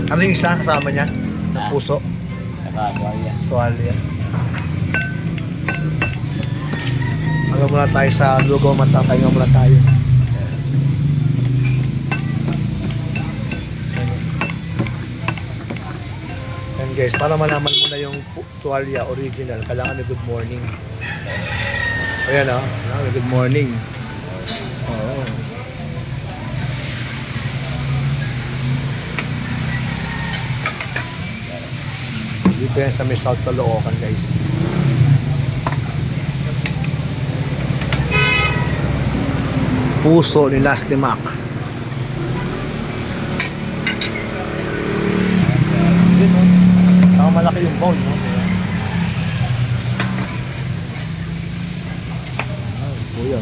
Ano yung isa kasama niya? Na puso? Saka tuwalya. Tuwalya. Ano muna tayo sa lugaw mata, pahinga muna tayo. And guys, para malaman mo na yung tuwalya original, kailangan may good morning. Ayan o, may good morning. Oo. Dito yan sa may South Caloocan guys. Puso ni Nasty Mac. Yun o. Saka malaki yung bowl, no? Kuya.